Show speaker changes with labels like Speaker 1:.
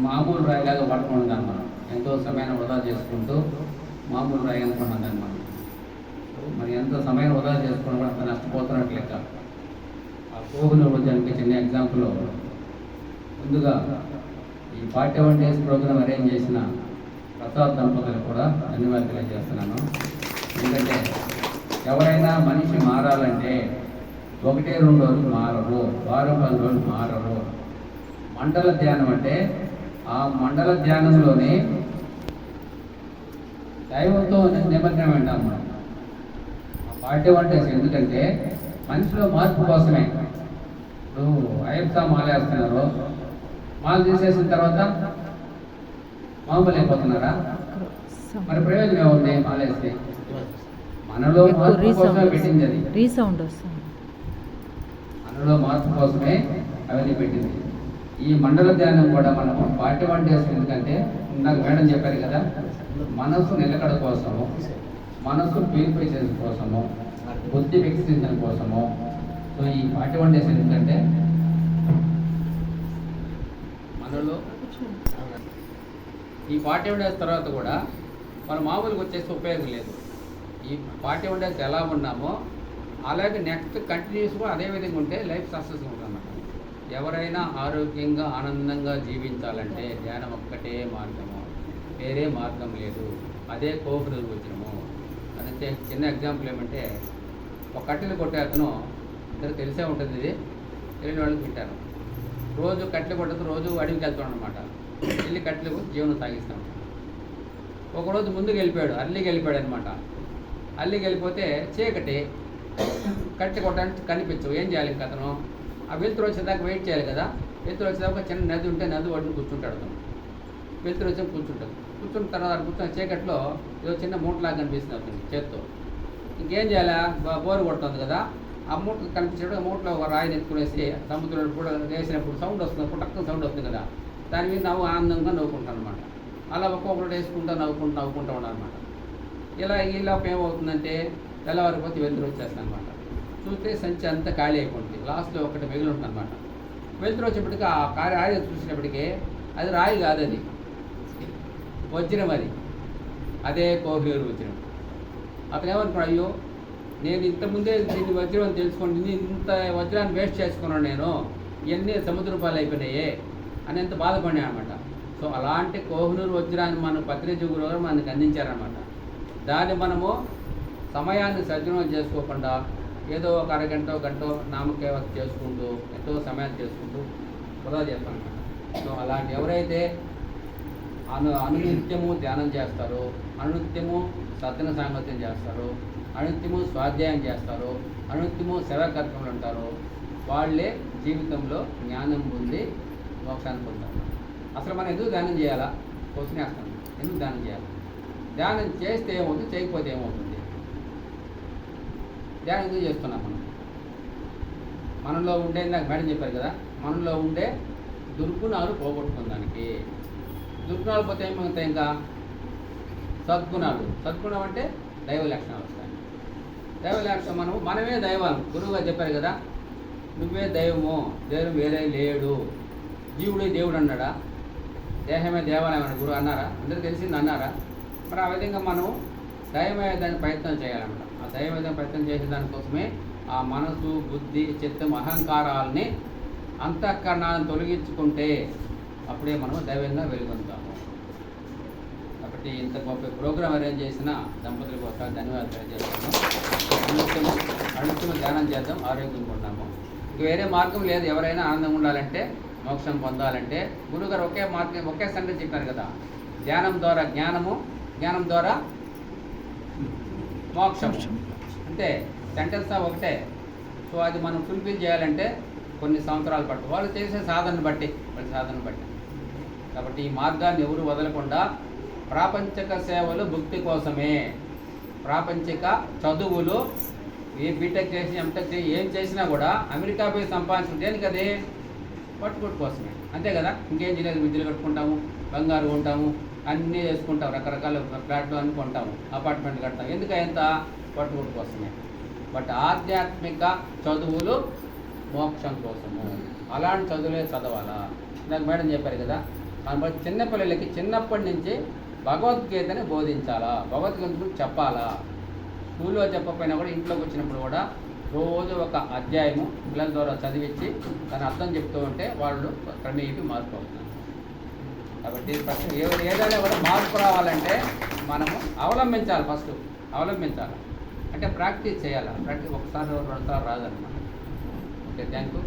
Speaker 1: మామూలు రాయిలాగా పడుకున్నాం దాన్ని మనం ఎంతో సమయాన్ని వృధా చేసుకుంటూ మామూలు రాయి అనుకున్నాం దాన్ని మనం. మరి ఎంతో సమయం వృధా చేసుకుని కూడా అంత నష్టపోతున్నట్లు లెక్క. ఆ కోహ్లీ రోజానికి చిన్న ఎగ్జాంపుల్. ముందుగా ఈ 41 days ప్రోగ్రామ్ అరేంజ్ చేసిన ప్రసాద్ దంపతులు కూడా ధన్యవాదాలు తెలియజేస్తున్నాను. ఎందుకంటే ఎవరైనా మనిషి మారాలంటే 1-2 రోజులు మారరు, వారం 10 రోజులు మారరు. మండల ధ్యానం అంటే ఆ మండల ధ్యానంలోనే దైవంతో నిమగ్నం అంటాం మనం. ఆ 41 days ఎందుకంటే మనిషిలో మార్పు కోసమే. ఇప్పుడు అయ్యప్ప మాలేస్తున్నారు, మాల తీసేసిన తర్వాత మామూలు అయిపోతున్నారా? మరి ప్రయోజనం ఏముంది మాలేస్తే? మనలో మార్పు కోసమే పెట్టింది అది. మనలో మార్పు కోసమే అవన్నీ పెట్టింది. ఈ మండల ధ్యానం కూడా మనం 41 days ఎందుకంటే నాకు మేడం చెప్పారు కదా, మనసు నిలకడ కోసము, మనసు ప్యూరిఫై చేయడం కోసము, బుద్ధి వికసించడం కోసము. సో ఈ 41 days ఎందుకంటే మనలో ఈ 41 days తర్వాత కూడా మన మామూలుగా వచ్చేసి ఉపయోగం లేదు. ఈ 41 days ఎలా ఉన్నామో అలాగే నెక్స్ట్ కంటిన్యూస్గా అదే విధంగా ఉంటే లైఫ్ సక్సెస్గా ఉంటుందన్నమాట. ఎవరైనా ఆరోగ్యంగా ఆనందంగా జీవించాలంటే ధ్యానం ఒక్కటే మార్గము, వేరే మార్గం లేదు. అదే కోహ్లీ నిర్వచనము. అదంటే చిన్న ఎగ్జాంపుల్ ఏమంటే, ఒక కట్టెలు కొట్టే అతను, ఇద్దరు తెలిసే ఉంటుంది, ఇది తెలియని వాళ్ళకి పెట్టాను. రోజు కట్టెలు కొట్టదు, రోజు అడవికి వెళ్తాడు అనమాట. వెళ్ళి కట్టెలు జీవనం సాగిస్తాం. ఒకరోజు ముందుకు వెళ్ళిపోయాడు, అల్లికి వెళ్ళిపోయాడు అనమాట. అల్లికి వెళ్ళిపోతే చీకటి, కట్టె కొట్టడానికి కనిపించవు. ఏం చేయాలి ఇంక అతను? ఆ వెలుతురు వచ్చేదాకా వెయిట్ చేయాలి కదా. వెలుతురు వచ్చేదాకా చిన్న నది ఉంటే నది ఒడ్డున కూర్చుంటాడు అతను. వెలుతురు వచ్చి కూర్చుంటాడు. కూర్చున్న తర్వాత కూర్చున్న చీకట్లో ఏదో చిన్న మూటలాగా కనిపిస్తుంది అతను చేత్తో. ఇంకేం చేయాలా? బోరు కొడుతుంది కదా. ఆ మూట కనిపించేటప్పుడు ఆ మూటలో ఒక రాయిని ఎత్తుకునేసి సముద్రంలో కూడా వేసినప్పుడు సౌండ్ వస్తుంది, పుట్టక్క సౌండ్ వస్తుంది కదా. దాని మీద ఆనందంగా నవ్వుకుంటాను అనమాట. అలా ఒక్కొక్కటి వేసుకుంటూ నవ్వుకుంటూ ఉన్నారనమాట. ఇలా ఏమవుతుందంటే తెల్లవారిపోతే వెలుతురు వచ్చేస్తుంది అనమాట. చూస్తే సంచి అంతా ఖాళీ అయిపోతుంది. లాస్ట్లో ఒకటి మిగిలి ఉంటుంది అనమాట. వెలుతురు వచ్చేప్పటికీ ఆ రాయి చూసినప్పటికీ అది రాయి కాదు, అది వజ్రం. అది అదే కోహ్లీ వజ్రం. అతను ఏమనుకున్నాడు, అయ్యో నేను ఇంతకుముందే దీన్ని వజ్రం అని తెలుసుకోండి, ఇంత వజ్రాన్ని వేస్ట్ చేసుకున్నాను నేను, ఇవన్నీ సముద్ర పాలు అయిపోయినాయే అని ఎంత బాధపడినాయి అనమాట. సో అలాంటి కోహ్లీ వజ్రాన్ని మన పత్రిజీ గురువు మనకు అందించారనమాట. దాన్ని మనము సమయాన్ని సద్వినియోగం చేసుకోకుండా ఏదో ఒక అరగంట గంట నామకేవ చేసుకుంటూ ఎంతో సమయాన్ని చేసుకుంటూ వృధా చేస్తాం అనమాట. సో అలాంటి ఎవరైతే అనునిత్యము ధ్యానం చేస్తారో, అనునిత్యము సద్గుణ సాంగత్యం చేస్తారో, అనునిత్యము స్వాధ్యాయం చేస్తారో, అనునిత్యము సేవాకర్తలు ఉంటారో వాళ్ళే జీవితంలో జ్ఞానం పొంది మోక్షాన్ని పొందారు. అసలు మనం ఎందుకు ధ్యానం చేయాలా? క్వశ్చన్ వేస్తాం, ఎందుకు ధ్యానం చేయాలి? ధ్యానం చేస్తే ఏమవుతుంది, చేయకపోతే ఏమవుతుంది? ధ్యానం ఎందుకు చేస్తున్నాం మనం? మనలో ఉండే, నాకు మేడం చెప్పారు కదా, మనలో ఉండే దుర్గుణాలు పోగొట్టుకోవడానికి. దుర్గుణాలు పోతే ఏమవుతాయి? ఇంకా సద్గుణాలు. సద్గుణం అంటే దైవ లక్షణాలు వస్తాయి. దైవ లక్షణం మనమే దైవం. గురువుగా చెప్పారు కదా, నువ్వే దైవము, దేవుడు వేరే లేడు. జీవుడే దేవుడు అన్నాడా? దేహమే దేవాలయం అన్నాడు గురువు అన్నారా? అందరికీ తెలిసింది అన్నారా? మరి ఆ విధంగా మనం దైవమేదాన్ని ప్రయత్నం చేయాలన్నమాట. ఆ దైవమేదాన్ని ప్రయత్నం చేసే దానికోసమే ఆ మనసు, బుద్ధి, చిత్తం, అహంకారాలని, అంతఃకరణాలను తొలగించుకుంటే అప్పుడే మనం దైవంగా వెలుగొందుతాము. కాబట్టి ఇంత గొప్ప ప్రోగ్రాం అరేంజ్ చేసిన దంపతులకు ఒకసారి ధన్యవాదాలు తెలియజేస్తాము. అనుకున్న ధ్యానం చేద్దాం, ఆరోగ్యంగా ఉన్నాము. ఇంక వేరే మార్గం లేదు. ఎవరైనా ఆనందంగా ఉండాలంటే, మోక్షం పొందాలంటే గురువుగారు ఒకే మార్గం, ఒకే సంగతి చెప్పారు కదా, ధ్యానం ద్వారా జ్ఞానము, జ్ఞానం ద్వారా మోక్షము. అంటే సెంటెన్స్ ఒకటే. సో అది మనం ఫుల్ఫిల్ చేయాలంటే కొన్ని సంవత్సరాలు పట్టు, వాళ్ళు చేసే సాధనను బట్టి, వాళ్ళ సాధనను బట్టి. కాబట్టి ఈ మార్గాన్ని ఎవరు వదలకుండా ప్రాపంచిక సేవలు భుక్తి కోసమే, ప్రాపంచిక చదువులు ఏ బీటెక్ చేసి ఎంటెక్ చేసి ఏం చేసినా కూడా అమెరికా పోయి సంపాదించడం దేనికి? అదే పట్టుకోటి కోసమే, అంతే కదా. ఇంకేం చేయలేదు, విద్యలు కట్టుకుంటాము, బంగారు కొంటాము, అన్నీ చేసుకుంటాం, రకరకాల ఫ్లాట్లు అన్నీ కొంటాము, అపార్ట్మెంట్ కడతాం. ఎందుకు? ఎంత పట్టుకోటి కోసమే. బట్ ఆధ్యాత్మిక చదువులు మోక్షం కోసము. అలాంటి చదువులే చదవాలా. నాకు మేడం చెప్పారు కదా, మన చిన్నపిల్లలకి చిన్నప్పటి నుంచి భగవద్గీతని బోధించాలా, భగవద్గీత గురించి చెప్పాలా. స్కూల్లో చెప్పకపోయినా కూడా ఇంట్లోకి వచ్చినప్పుడు కూడా రోజు ఒక అధ్యాయము పిల్లల ద్వారా చదివించి దాని అర్థం చెప్తూ ఉంటే వాళ్ళు క్రమేపీ మార్పు అవుతున్నారు. కాబట్టి ఫస్ట్ ఏదైనా కూడా మార్పు రావాలంటే మనము అవలంబించాలి. ఫస్ట్ అవలంబించాలి అంటే ప్రాక్టీస్ చేయాలి. ప్రాక్టీస్ ఒకసారి 2 సార్లు రాదనమాట. Okay, thank you.